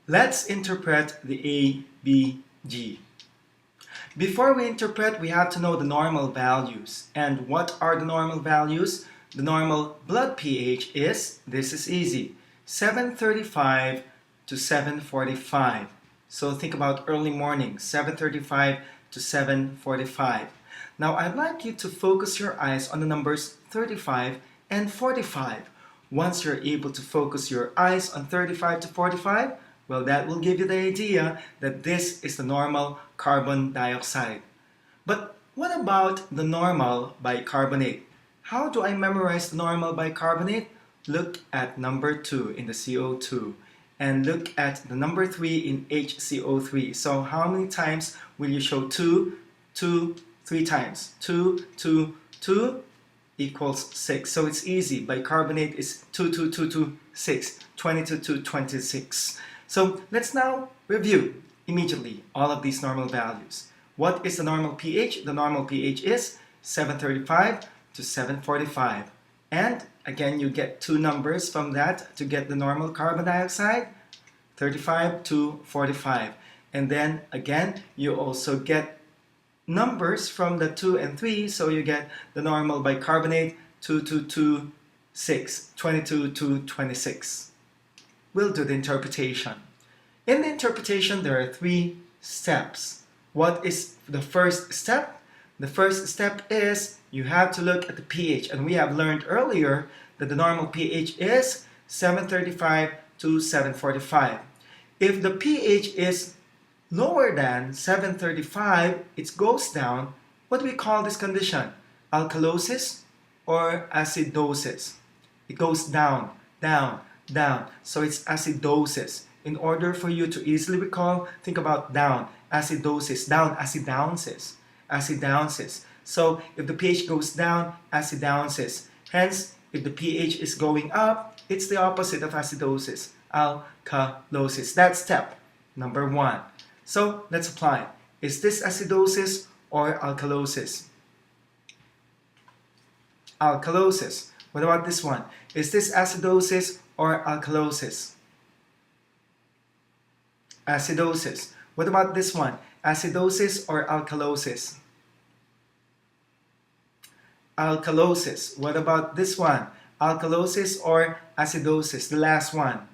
Let's interpret the ABG. Before we interpret, we have to know the normal values. And what are the normal values? The normal blood pH is, this is easy, 735 to 745. So think about early morning, 735 to 745. Now I'd like you to focus your eyes on the numbers 35 and 45. Once you're able to focus your eyes on 35 to 45, well, that will give you the idea that this is the normal carbon dioxide. But what about the normal bicarbonate? How do I memorize the normal bicarbonate? Look at number 2 in the CO2 and look at the number 3 in HCO3. So how many times will you show 2, 2, 3 times? 2, 2, 2 equals 6. So it's easy. Bicarbonate is 2, 2, 2, 2, 6. 22 to 26. So let's now review immediately all of these normal values. What is the normal pH? The normal pH is 735 to 745. And again, you get two numbers from that to get the normal carbon dioxide, 35 to 45. And then again, you also get numbers from the 2 and 3, so you get the normal bicarbonate, 2 to 2, 6, 22 to 26. We'll do the interpretation. In the interpretation, there are 3 steps. What is the first step? The first step is you have to look at the pH, and we have learned earlier that the normal pH is 735 to 745. If the pH is lower than 735, it goes down. What do we call this condition? Alkalosis or acidosis? It goes down, down, down. So it's acidosis. In order for you to easily recall, think about down, acidosis, down, acidounces, acidounces. So if the pH goes down, acidounces. Hence, if the pH is going up, it's the opposite of acidosis, alkalosis. That's step number 1. So let's apply. Is this acidosis or alkalosis? Alkalosis. What about this one? Is this acidosis or alkalosis? Acidosis. What about this one? Acidosis or alkalosis? Alkalosis. What about this one? Alkalosis or acidosis? The last one.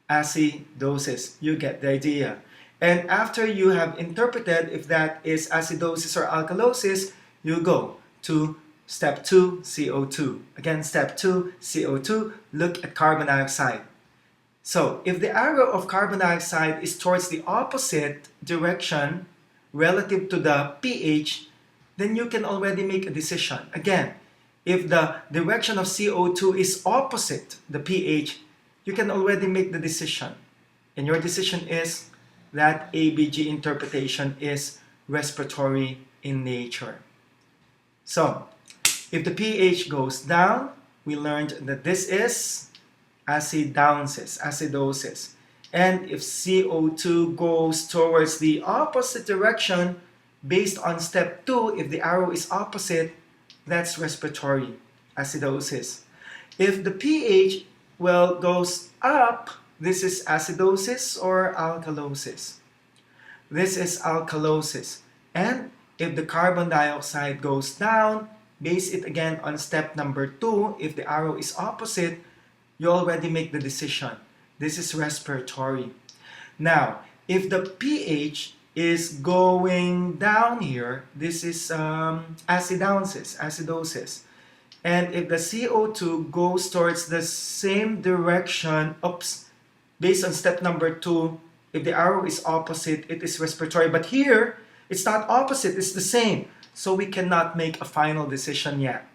Acidosis. You get the idea. And after you have interpreted if that is acidosis or alkalosis, you go to step 2, CO2. Again, step 2, CO2, look at carbon dioxide. So, if the arrow of carbon dioxide is towards the opposite direction relative to the pH, then you can already make a decision. Again, if the direction of CO2 is opposite the pH, you can already make the decision. And your decision is that ABG interpretation is respiratory in nature. So, if the pH goes down, we learned that this is acidosis. And if CO2 goes towards the opposite direction, based on step 2, if the arrow is opposite, that's respiratory, acidosis. If the pH, goes up, this is acidosis or alkalosis. This is alkalosis. And if the carbon dioxide goes down, base it again on step number 2, if the arrow is opposite, you already make the decision. This is respiratory. Now, if the pH is going down here, this is acidosis. And if the CO2 goes towards the same direction, based on step number 2, if the arrow is opposite, it is respiratory. But here, it's not opposite, it's the same. So we cannot make a final decision yet.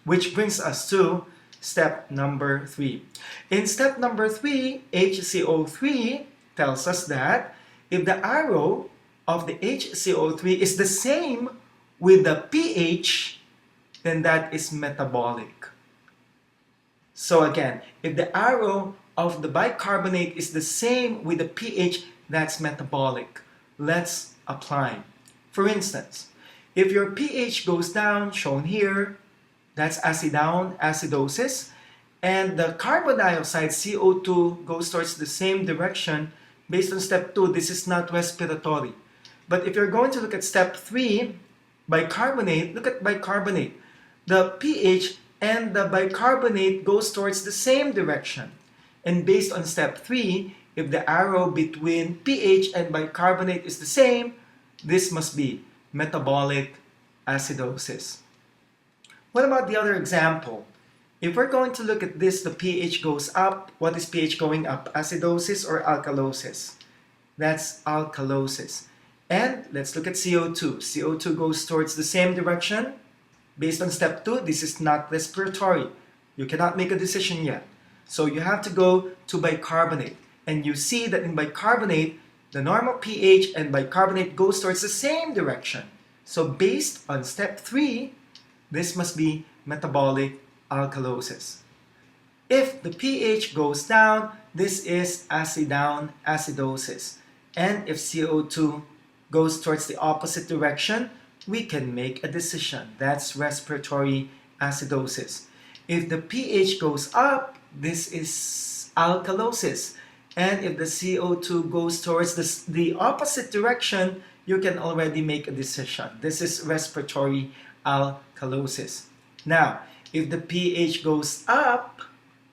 Which brings us to step number 3. In step number 3, HCO3 tells us that if the arrow of the HCO3 is the same with the pH, then that is metabolic. So again, if the arrow of the bicarbonate is the same with the pH, that's metabolic. Let's apply. For instance, if your pH goes down, shown here, that's acidosis, and the carbon dioxide, CO2, goes towards the same direction, Based on step 2, this is not respiratory. But if you're going to look at step 3, bicarbonate, look at bicarbonate. The pH and the bicarbonate goes towards the same direction. And based on step 3, if the arrow between pH and bicarbonate is the same, this must be metabolic acidosis. What about the other example? If we're going to look at this, the pH goes up. What is pH going up? Acidosis or alkalosis? That's alkalosis. And let's look at CO2. CO2 goes towards the same direction. Based on step 2, this is not respiratory. You cannot make a decision yet. So you have to go to bicarbonate. And you see that in bicarbonate, the normal pH and bicarbonate goes towards the same direction. So based on step 3, this must be metabolic alkalosis. If the pH goes down, this is acidown acidosis. And if CO2 goes towards the opposite direction, we can make a decision. That's respiratory acidosis. If the pH goes up, this is alkalosis. And if the CO2 goes towards the opposite direction, you can already make a decision. This is respiratory alkalosis. Now, if the pH goes up,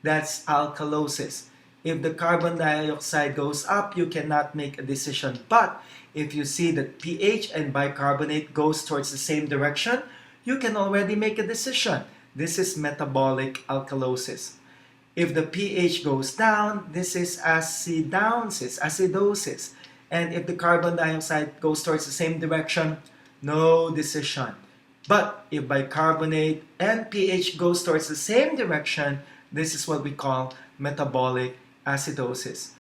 that's alkalosis. If the carbon dioxide goes up, you cannot make a decision. But if you see that pH and bicarbonate goes towards the same direction, you can already make a decision. This is metabolic alkalosis. If the pH goes down, this is acidosis. And if the carbon dioxide goes towards the same direction, no decision. But if bicarbonate and pH goes towards the same direction, this is what we call metabolic acidosis.